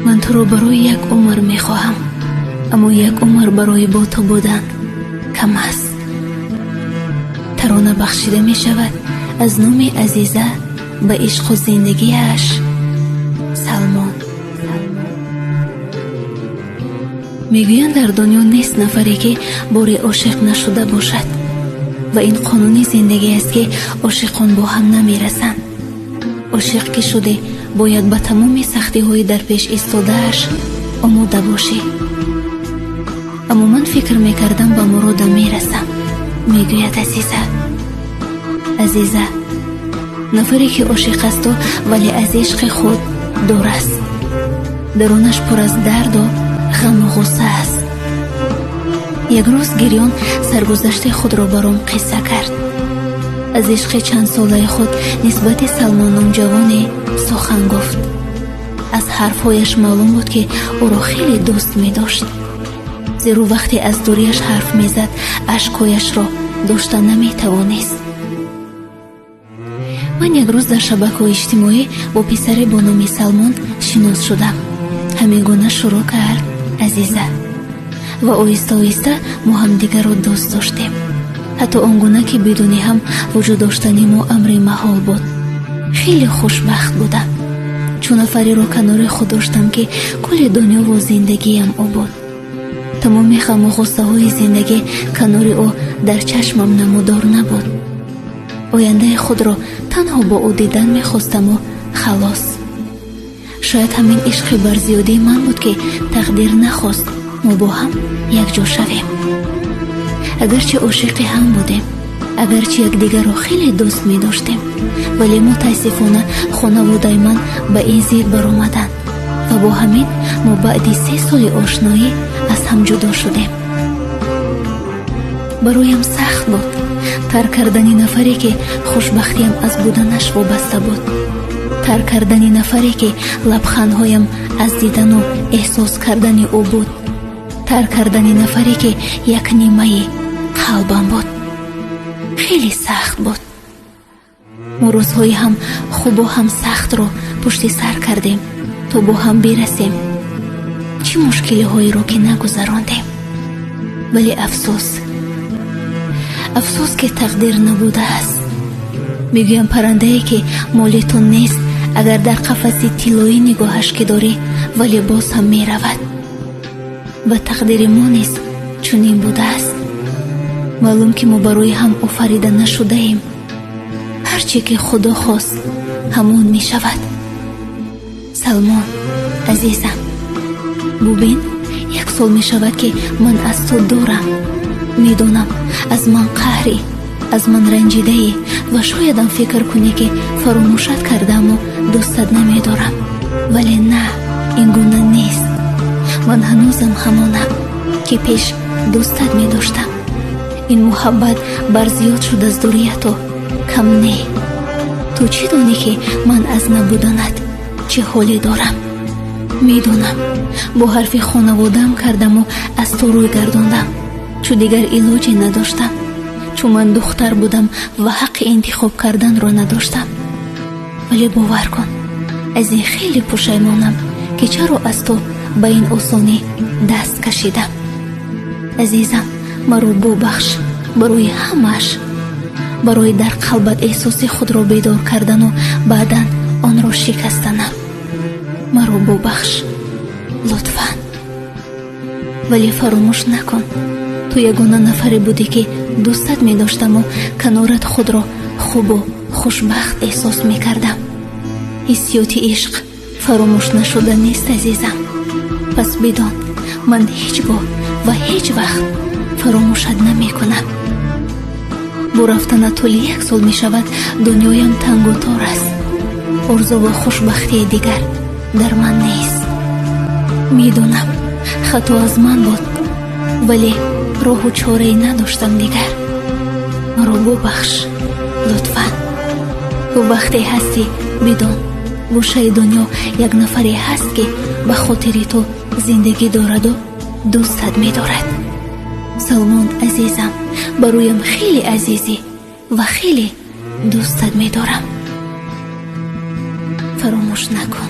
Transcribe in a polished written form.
من تو رو برای یک عمر میخواهم، اما یک عمر برای با تو بودن کم است. ترانه بخشیده می شود از نام عزیزه به عشق و زندگیش، سلمان. میگویند در دنیا نیست نفری که باری عاشق نشده باشد و این قانونی زندگی است که عاشقان با هم نمیرسند. عاشق که شده باید به تمام سختی های در پیش ایستاده‌اش آماده باشی. اما من فکر میکردم به مرادم میرسم. میگوید عزیزه نفری که عاشق است ولی از عشق خود دور است، درونش پر از درد و غم و غصه است. یک روز گریان سرگذشت خود را برام قصه کرد. از عشق چند ساله خود نسبت سلمان نوجوانی سخن گفت. از حرفهایش معلوم بود که او را خیلی دوست می داشت، زیرا وقتی از دوریش حرف می زد اشکایش را داشتن نمی توانست. من یک روز در شبکه اجتماعی با پسری با نام سلمان شناس شدم. همین گونه شروع کرد عزیزه و آهسته آهسته ما هم دیگر را دوست داشتیم. حتی آنگونه که بدونی هم وجود داشتنی ما امر محال بود. خیلی خوشبخت بودم چون نفری را کنار خود داشتم که کل دنیا و زندگیم او بود. تمام غم و غصه های زندگی کنار او در چشمم نمودار نبود. آینده خود را تنها با او دیدن میخواستم و خلاص. شاید همین عشق برزیادی من بود که تقدیر نخواست ما با هم یک جا شویم. اگرچه عاشق هم بودیم، اگرچه یک دیگر را خیلی دوست می داشتیم، ولی متاسفانه خانواده من به این زیر برآمدند و با همین ما بعد 3 سال آشنایی از هم جدا شدیم. برایم سخت بود ترک کردن نفری که خوشبختیم از بودنش وابسته بود، ترک کردن نفری که لبخندهایم از دیدن و احساس کردن او بود، ترک کردن نفری که یک نیمه قلبم بود. خیلی سخت بود. ما روزهای هم خوب و هم سخت رو پشت سر کردیم تا با هم برسیم. چه مشکلی هایی رو که نگذراندیم. ولی افسوس که تقدیر نبوده است. میگویم پرنده‌ای که مال تو نیست اگر در قفس طلایی نگاهش که داری ولی باز هم می رود. و تقدیر ما نیست چنین بوده است. معلوم که ما برای هم آفریده نشده ایم. هرچی که خدا خواست همون می شود. سلمان عزیزم، ببین 1 سال می شود که من از تو دورم. می دونم از من قهری، از من رنجیده ای و شایدم فکر کنی که فراموشت کردم و دوستت نمی دارم. ولی نه، این گونه نیست. من هنوزم همانم که پیش دوستت می داشتم. این محبت برزیاد شد از دوری تو کم نه. تو چی دانی که من از نبودنت چه حالی دارم؟ میدونم با حرف خانوادم کردم و از تو روی گرداندم چون دیگر علاجی نداشتم، چون من دختر بودم و حق انتخاب کردن رو نداشتم. ولی باور کن از این خیلی پشیمانم که چرا از تو به این آسانی دست کشیدم. عزیزم، مرا ببخش برای همش، برای در قلبت احساس خود را بیدار کردن و بعداً آن را شکستنم. مرا ببخش لطفاً. ولی فراموش نکن تو یگانه نفری بودی که دوستت می داشتم و کنارت خود را خوب و خوشبخت احساس می کردم. حسیات عشق فراموش نشده نیست عزیزم. پس بدان من هیچ بار و هیچ وقت فراموشت نمی کنم. با رفتن طول 1 سال می شود دنیایم تنگ و تار است. آرزو و خوشبختی دیگر در من نیست. می دونم خطا از من بود، ولی راه و چاره نداشتم دیگر. مرا ببخش لطفاً. تو وقتی هستی بدان گوشه دنیا یک نفری هست که به خاطر تو زندگی دارد و دوستت می دارد. سلمان عزیزم، برایم خیلی عزیزی و خیلی دوستت می دارم. فراموش نکن.